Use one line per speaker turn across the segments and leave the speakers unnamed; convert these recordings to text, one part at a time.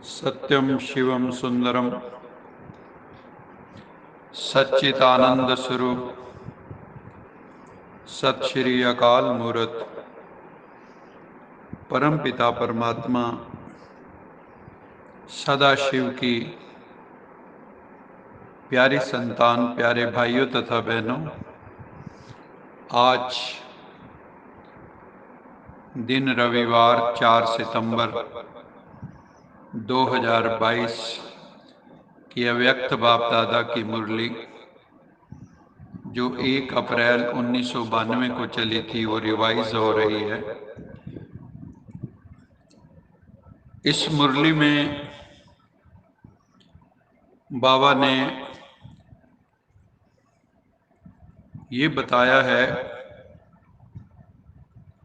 सत्यं शिवं सुंदरम सच्चिदानंद स्वरूप सत श्री अकाल मूर्त परम पिता परमात्मा सदा शिव की प्यारी संतान, प्यारे भाइयों तथा बहनों, आज दिन रविवार 4 सितंबर 2022 की अव्यक्त बाप दादा की मुरली जो 1 अप्रैल 1992 को चली थी वो रिवाइज हो रही है। इस मुरली में बाबा ने ये बताया है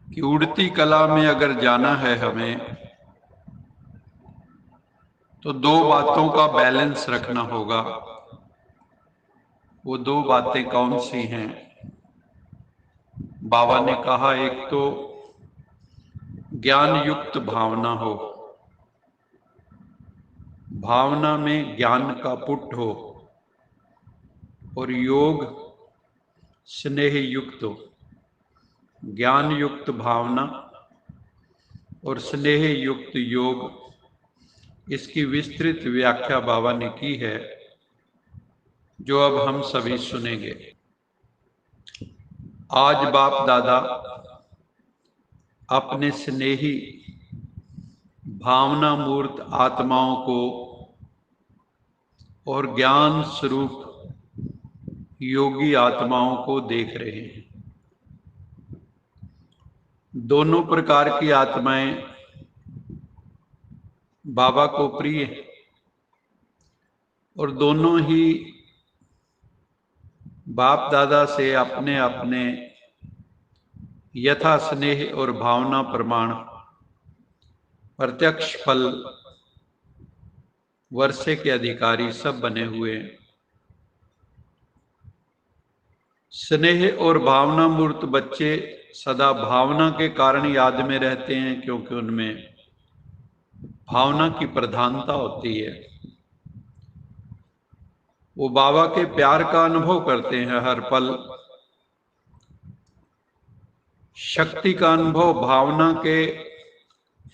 कि उड़ती कला में अगर जाना है हमें तो दो बातों का बैलेंस रखना होगा। वो दो बातें कौन सी हैं? बाबा ने कहा, एक तो ज्ञान युक्त भावना हो, भावना में ज्ञान का पुट हो, और योग स्नेह युक्त हो। ज्ञान युक्त भावना और स्नेह युक्त योग, इसकी विस्तृत व्याख्या बाबा ने की है जो अब हम सभी सुनेंगे। आज बाप दादा अपने स्नेही भावना मूर्त आत्माओं को और ज्ञान स्वरूप योगी आत्माओं को देख रहे हैं। दोनों प्रकार की आत्माएं बाबा को प्रिय हैं और दोनों ही बाप दादा से अपने अपने यथा स्नेह और भावना प्रमाण प्रत्यक्ष फल वर्षे के अधिकारी सब बने हुए हैं। स्नेह और भावना मूर्त बच्चे सदा भावना के कारण याद में रहते हैं, क्योंकि उनमें भावना की प्रधानता होती है। वो बाबा के प्यार का अनुभव करते हैं हर पल। शक्ति का अनुभव भावना के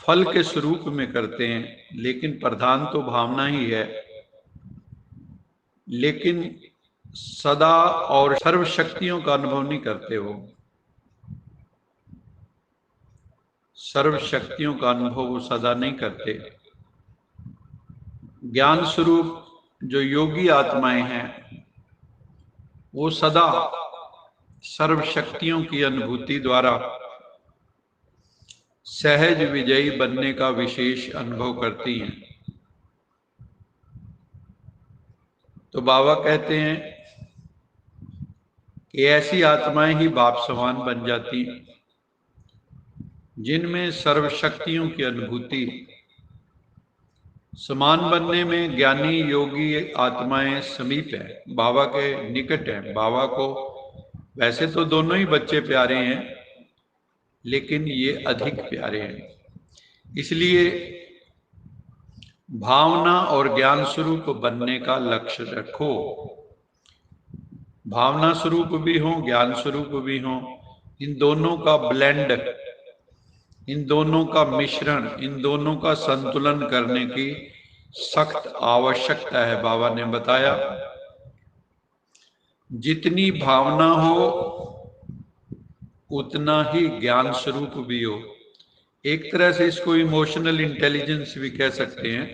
फल के स्वरूप में करते हैं, लेकिन प्रधान तो भावना ही है। लेकिन सदा और सर्व शक्तियों का अनुभव नहीं करते। वो सर्व शक्तियों का अनुभव वो सदा नहीं करते। ज्ञान स्वरूप जो योगी आत्माएं हैं वो सदा सर्व शक्तियों की अनुभूति द्वारा सहज विजयी बनने का विशेष अनुभव करती हैं। तो बाबा कहते हैं कि ऐसी आत्माएं ही बाप समान बन जाती हैं जिनमें सर्व शक्तियों की अनुभूति। समान बनने में ज्ञानी योगी आत्माएं समीप है, बाबा के निकट है। बाबा को वैसे तो दोनों ही बच्चे प्यारे हैं, लेकिन ये अधिक प्यारे हैं। इसलिए भावना और ज्ञान स्वरूप बनने का लक्ष्य रखो। भावना स्वरूप भी हो, ज्ञान स्वरूप भी हो। इन दोनों का ब्लेंड, इन दोनों का मिश्रण, इन दोनों का संतुलन करने की सख्त आवश्यकता है। बाबा ने बताया, जितनी भावना हो उतना ही ज्ञान स्वरूप भी हो। एक तरह से इसको इमोशनल इंटेलिजेंस भी कह सकते हैं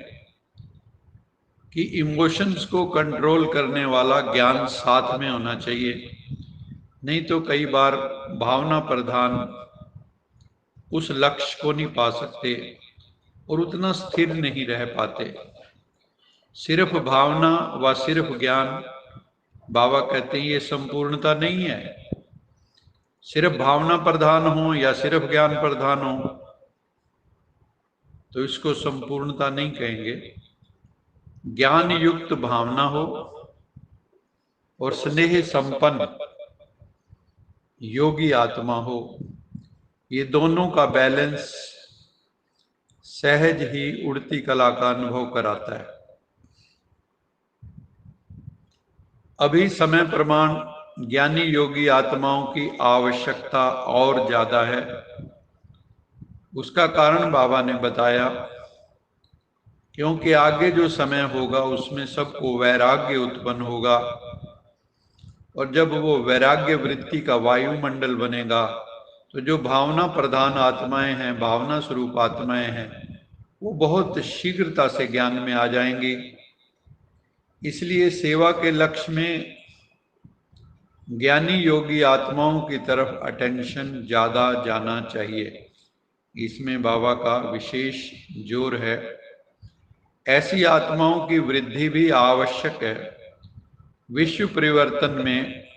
कि इमोशंस को कंट्रोल करने वाला ज्ञान साथ में होना चाहिए। नहीं तो कई बार भावना प्रधान उस लक्ष्य को नहीं पा सकते और उतना स्थिर नहीं रह पाते। सिर्फ भावना व सिर्फ ज्ञान, बाबा कहते हैं, ये संपूर्णता नहीं है। सिर्फ भावना प्रधान हो या सिर्फ ज्ञान प्रधान हो तो इसको संपूर्णता नहीं कहेंगे। ज्ञान युक्त भावना हो और स्नेह संपन्न योगी आत्मा हो, ये दोनों का बैलेंस सहज ही उड़ती कला का अनुभव कराता है। अभी समय प्रमाण ज्ञानी योगी आत्माओं की आवश्यकता और ज्यादा है। उसका कारण बाबा ने बताया, क्योंकि आगे जो समय होगा उसमें सबको वैराग्य उत्पन्न होगा, और जब वो वैराग्य वृत्ति का वायुमंडल बनेगा तो जो भावना प्रधान आत्माएं हैं, भावना स्वरूप आत्माएं हैं, वो बहुत शीघ्रता से ज्ञान में आ जाएंगी। इसलिए सेवा के लक्ष्य में ज्ञानी योगी आत्माओं की तरफ अटेंशन ज्यादा जाना चाहिए। इसमें बाबा का विशेष जोर है। ऐसी आत्माओं की वृद्धि भी आवश्यक है। विश्व परिवर्तन में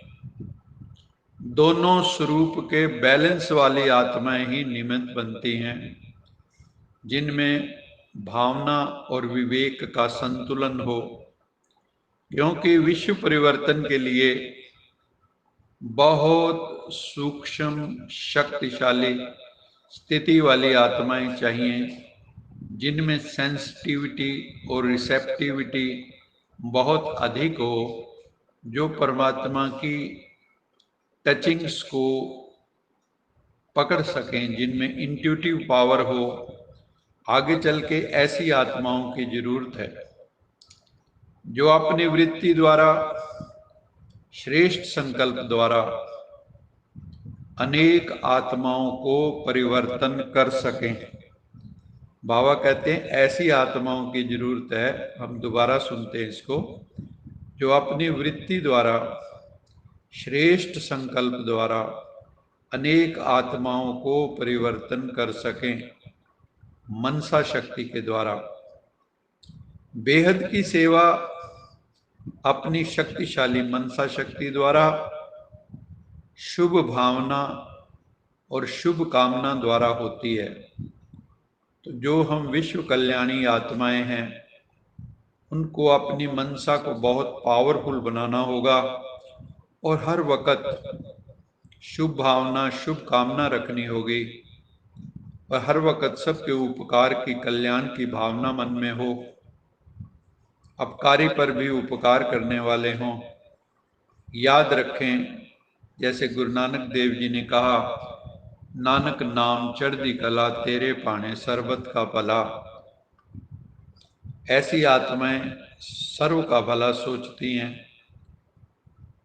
दोनों स्वरूप के बैलेंस वाली आत्माएं ही निमित्त बनती हैं, जिनमें भावना और विवेक का संतुलन हो। क्योंकि विश्व परिवर्तन के लिए बहुत सूक्ष्म शक्तिशाली स्थिति वाली आत्माएं चाहिए, जिनमें सेंसिटिविटी और रिसेप्टिविटी बहुत अधिक हो, जो परमात्मा की टचिंग्स को पकड़ सकें, जिनमें इंट्यूटिव पावर हो। आगे चल के ऐसी आत्माओं की जरूरत है जो अपनी वृत्ति द्वारा, श्रेष्ठ संकल्प द्वारा अनेक आत्माओं को परिवर्तन कर सकें। बाबा कहते हैं ऐसी आत्माओं की जरूरत है। हम दोबारा सुनते हैं इसको, जो अपनी वृत्ति द्वारा, श्रेष्ठ संकल्प द्वारा अनेक आत्माओं को परिवर्तन कर सकें, मनसा शक्ति के द्वारा। बेहद की सेवा अपनी शक्तिशाली मनसा शक्ति द्वारा, शुभ भावना और शुभ कामना द्वारा होती है। तो जो हम विश्व कल्याणी आत्माएं हैं, उनको अपनी मनसा को बहुत पावरफुल बनाना होगा और हर वक्त शुभ भावना, शुभ कामना रखनी होगी, और हर वक्त सबके उपकार की, कल्याण की भावना मन में हो। अपकारी पर भी उपकार करने वाले हों। याद रखें, जैसे गुरु नानक देव जी ने कहा, नानक नाम चढ़दी कला, तेरे पाने सरबत का भला। ऐसी आत्माएं सर्व का भला सोचती हैं।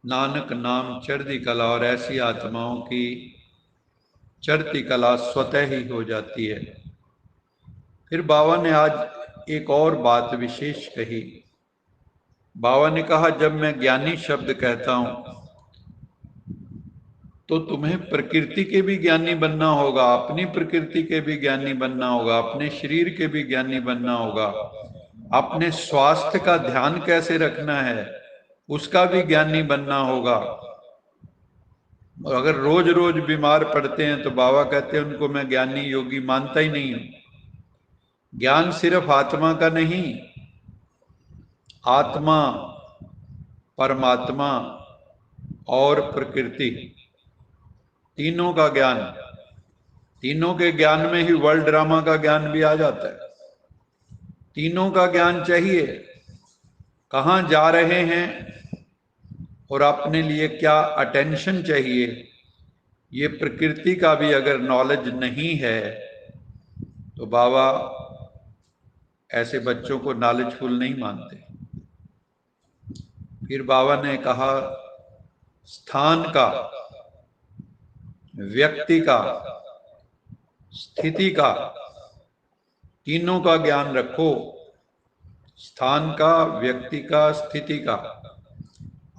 नानक नाम चढ़दी कला, और ऐसी आत्माओं की चढ़ती कला स्वतः ही हो जाती है। फिर बाबा ने आज एक और बात विशेष कही। बाबा ने कहा, जब मैं ज्ञानी शब्द कहता हूं तो तुम्हें प्रकृति के भी ज्ञानी बनना होगा, अपनी प्रकृति के भी ज्ञानी बनना होगा, अपने शरीर के भी ज्ञानी बनना होगा, अपने स्वास्थ्य का ध्यान कैसे रखना है उसका भी ज्ञानी बनना होगा। और अगर रोज रोज बीमार पड़ते हैं तो बाबा कहते हैं उनको मैं ज्ञानी योगी मानता ही नहीं हूं। ज्ञान सिर्फ आत्मा का नहीं, आत्मा, परमात्मा और प्रकृति, तीनों का ज्ञान। तीनों के ज्ञान में ही वर्ल्ड ड्रामा का ज्ञान भी आ जाता है। तीनों का ज्ञान चाहिए, कहाँ जा रहे हैं और अपने लिए क्या अटेंशन चाहिए। ये प्रकृति का भी अगर नॉलेज नहीं है तो बाबा ऐसे बच्चों को नॉलेजफुल नहीं मानते। फिर बाबा ने कहा, स्थान का, व्यक्ति का, स्थिति का, तीनों का ज्ञान रखो। स्थान का, व्यक्ति का, स्थिति का।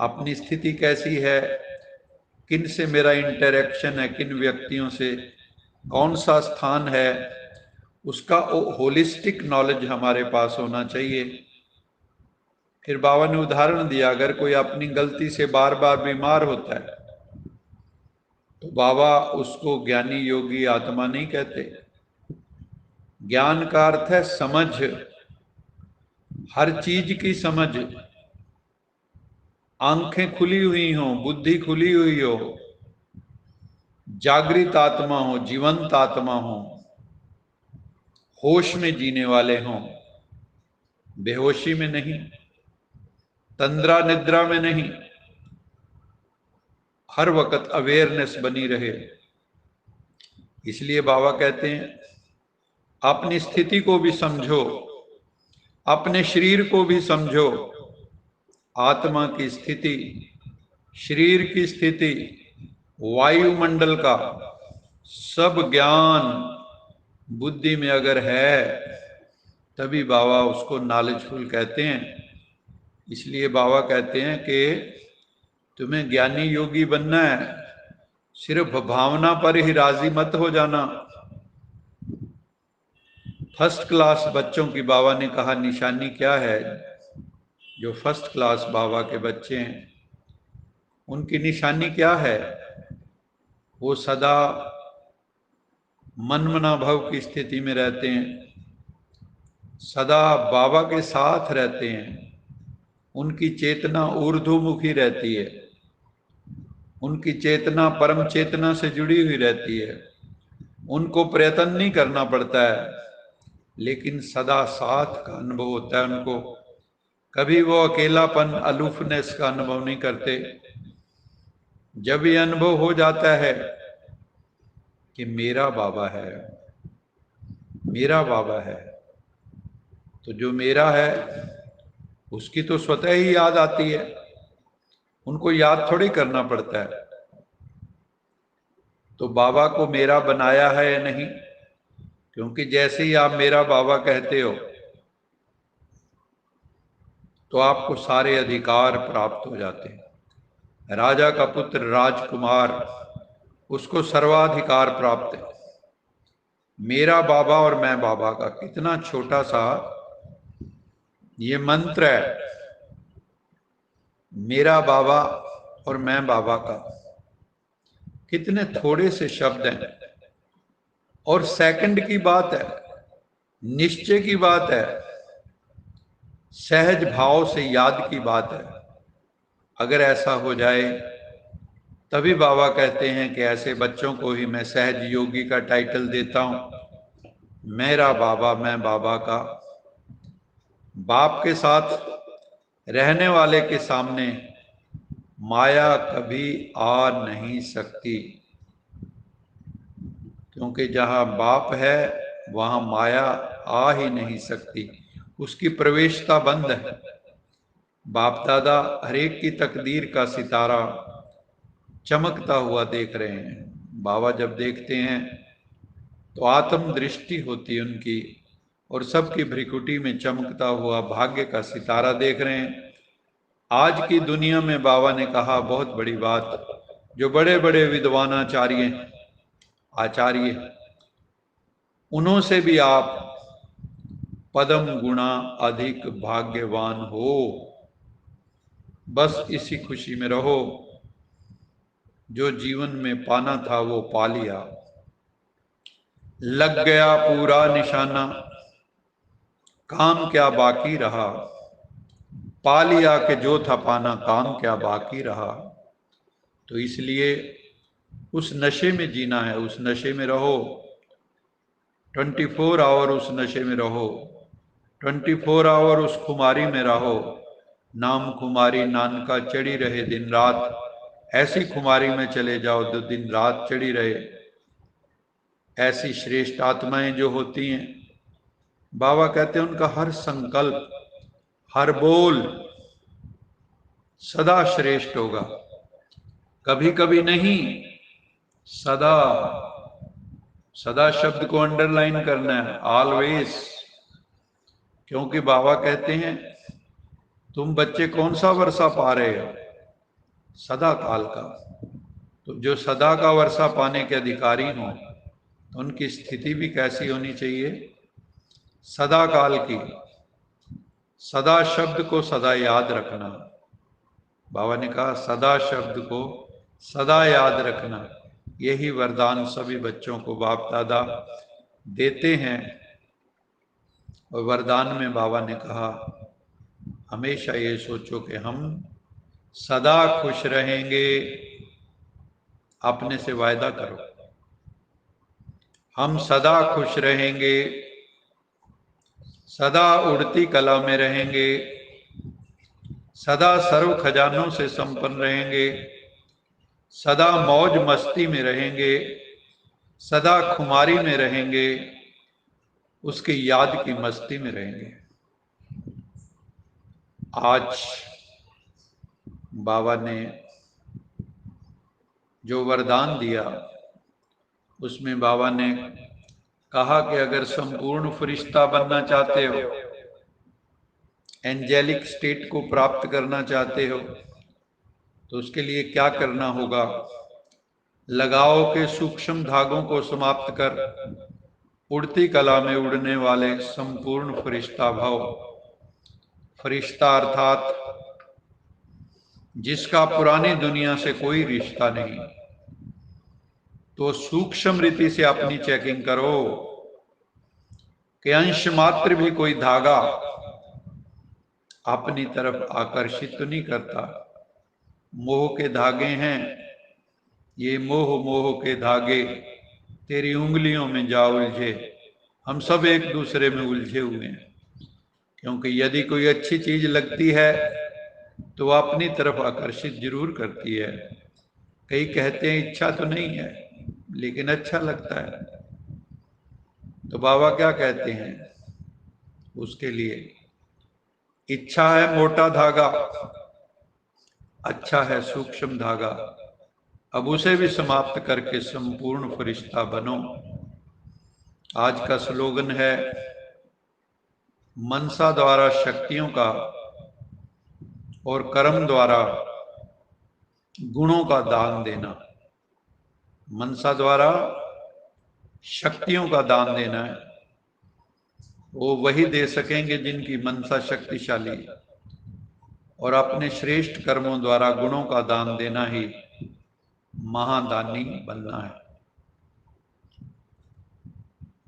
अपनी स्थिति कैसी है, किन से मेरा इंटरेक्शन है, किन व्यक्तियों से, कौन सा स्थान है, उसका होलिस्टिक नॉलेज हमारे पास होना चाहिए। फिर बाबा ने उदाहरण दिया, अगर कोई अपनी गलती से बार बार बीमार होता है तो बाबा उसको ज्ञानी योगी आत्मा नहीं कहते। ज्ञान का अर्थ है समझ, हर चीज की समझ, आंखें खुली हुई हो, बुद्धि खुली हुई हो, जागृत आत्मा हो, जीवंत आत्मा हो, होश में जीने वाले हों, बेहोशी में नहीं, तंद्रा निद्रा में नहीं, हर वक्त अवेयरनेस बनी रहे। इसलिए बाबा कहते हैं अपनी स्थिति को भी समझो, अपने शरीर को भी समझो, आत्मा की स्थिति, शरीर की स्थिति, वायुमंडल का सब ज्ञान बुद्धि में अगर है तभी बाबा उसको नॉलेजफुल कहते हैं। इसलिए बाबा कहते हैं कि तुम्हें ज्ञानी योगी बनना है, सिर्फ भावना पर ही राजी मत हो जाना। फर्स्ट क्लास बच्चों की बाबा ने कहा निशानी क्या है। जो फर्स्ट क्लास बाबा के बच्चे हैं उनकी निशानी क्या है? वो सदा मनमना भव की स्थिति में रहते हैं, सदा बाबा के साथ रहते हैं, उनकी चेतना ऊर्ध्वमुखी रहती है, उनकी चेतना परम चेतना से जुड़ी हुई रहती है, उनको प्रयत्न नहीं करना पड़ता है, लेकिन सदा साथ का अनुभव होता है उनको। कभी वो अकेलापन, अलूफनेस का अनुभव नहीं करते। जब ये अनुभव हो जाता है कि मेरा बाबा है, मेरा बाबा है, तो जो मेरा है उसकी तो स्वतः ही याद आती है, उनको याद थोड़ी करना पड़ता है। तो बाबा को मेरा बनाया है या नहीं? क्योंकि जैसे ही आप मेरा बाबा कहते हो तो आपको सारे अधिकार प्राप्त हो जाते हैं। राजा का पुत्र राजकुमार, उसको सर्वाधिकार प्राप्त है। मेरा बाबा और मैं बाबा का कितना छोटा सा ये मंत्र है, मेरा बाबा और मैं बाबा का, कितने थोड़े से शब्द हैं और सेकंड की बात है, निश्चय की बात है, सहज भाव से याद की बात है। अगर ऐसा हो जाए तभी बाबा कहते हैं कि ऐसे बच्चों को ही मैं सहज योगी का टाइटल देता हूं। मेरा बाबा मैं बाबा का। बाप के साथ रहने वाले के सामने माया कभी आ नहीं सकती, क्योंकि जहां बाप है वहां माया आ ही नहीं सकती, उसकी प्रवेशता बंद है। बाप दादा हरेक की तकदीर का सितारा चमकता हुआ देख रहे हैं। बाबा जब देखते हैं तो आत्म दृष्टि होती है उनकी, और सबकी भ्रिकुटी में चमकता हुआ भाग्य का सितारा देख रहे हैं। आज की दुनिया में बाबा ने कहा बहुत बड़ी बात, जो बड़े बड़े विद्वानाचार्य आचार्य, उन्हों से भी आप पदम गुणा अधिक भाग्यवान हो। बस इसी खुशी में रहो, जो जीवन में पाना था वो पा लिया, लग गया पूरा निशाना, काम क्या बाकी रहा, पा लिया कि जो था पाना, काम क्या बाकी रहा। तो इसलिए उस नशे में जीना है, उस नशे में रहो, 24 आवर उस नशे में रहो, 24 आवर उस खुमारी में रहो। नाम खुमारी नानका चढ़ी रहे दिन रात, ऐसी खुमारी में चले जाओ जो दिन रात चढ़ी रहे। ऐसी श्रेष्ठ आत्माएं जो होती हैं, बाबा कहते हैं उनका हर संकल्प, हर बोल सदा श्रेष्ठ होगा, कभी कभी नहीं, सदा। सदा शब्द को अंडरलाइन करना है, ऑलवेज। क्योंकि बाबा कहते हैं तुम बच्चे कौन सा वर्षा पा रहे हो? सदा काल का। तो जो सदा का वर्षा पाने के अधिकारी हों तो उनकी स्थिति भी कैसी होनी चाहिए? सदा काल की। सदा शब्द को सदा याद रखना। बाबा ने कहा सदा शब्द को सदा याद रखना। यही वरदान सभी बच्चों को बाप दादा देते हैं। और वरदान में बाबा ने कहा हमेशा ये सोचो कि हम सदा खुश रहेंगे। अपने से वायदा करो, हम सदा खुश रहेंगे, सदा उड़ती कला में रहेंगे, सदा सर्व खजानों से संपन्न रहेंगे, सदा मौज मस्ती में रहेंगे, सदा खुमारी में रहेंगे, उसकी याद की मस्ती में रहेंगे। आज बाबा ने जो वरदान दिया उसमें बाबा ने कहा कि अगर संपूर्ण फरिश्ता बनना चाहते हो, एंजेलिक स्टेट को प्राप्त करना चाहते हो, तो उसके लिए क्या करना होगा? लगाव के सूक्ष्म धागों को समाप्त कर उड़ती कला में उड़ने वाले संपूर्ण फरिश्ता भाव। फरिश्ता अर्थात जिसका पुरानी दुनिया से कोई रिश्ता नहीं, तो सूक्ष्म रीति से अपनी चेकिंग करो कि अंश मात्र भी कोई धागा अपनी तरफ आकर्षित तो नहीं करता। मोह के धागे हैं ये, मोह के धागे तेरी उंगलियों में जा उलझे। हम सब एक दूसरे में उलझे हुए हैं, क्योंकि यदि कोई अच्छी चीज लगती है तो वह अपनी तरफ आकर्षित जरूर करती है। कई कहते हैं इच्छा तो नहीं है लेकिन अच्छा लगता है, तो बाबा क्या कहते हैं उसके लिए? इच्छा है मोटा धागा, अच्छा है सूक्ष्म धागा। अब उसे भी समाप्त करके संपूर्ण फरिश्ता बनो। आज का स्लोगन है मनसा द्वारा शक्तियों का और कर्म द्वारा गुणों का दान देना। मनसा द्वारा शक्तियों का दान देना है, वो वही दे सकेंगे जिनकी मनसा शक्तिशाली है, और अपने श्रेष्ठ कर्मों द्वारा गुणों का दान देना ही महादानी बनना है।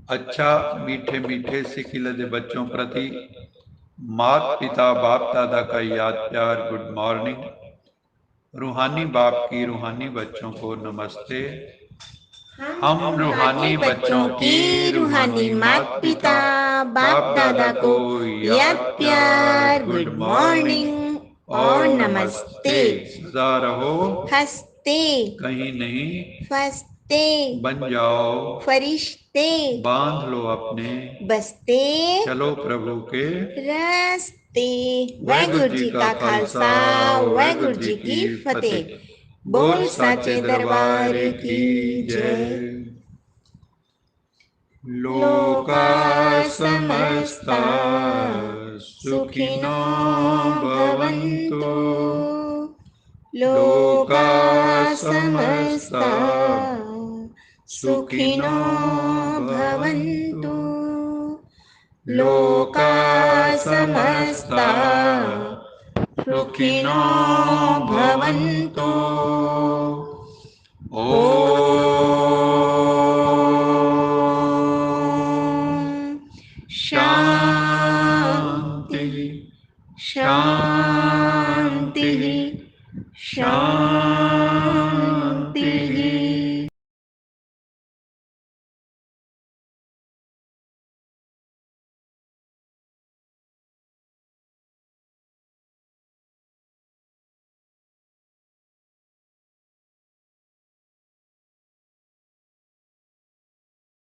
अच्छा मीठे मीठे सिख लदे बच्चों प्रति माता पिता बाप दादा का याद प्यार गुड मॉर्निंग। रूहानी बाप की रूहानी बच्चों को नमस्ते। हम रूहानी बच्चों की रूहानी माता पिता बाप दादा को याद प्यार गुड मॉर्निंग और नमस्ते। सदा रहो
हंसते
कहीं नहीं
फंसते
बन जाओ
फरिश्ते
बांध लो अपने
बसते
चलो प्रभु के
रास्ते। वाहेगुरु जी का खालसा वाहेगुरु जी की फतेह। बोल साचे दरबार की जय।
लोका समस्ता सुखिनो भवन्तु।
लोका समस्ता सुखिनो भवन्तु। लोका समस्ता सुखिनो भवन्तु। शांति शांति शांति।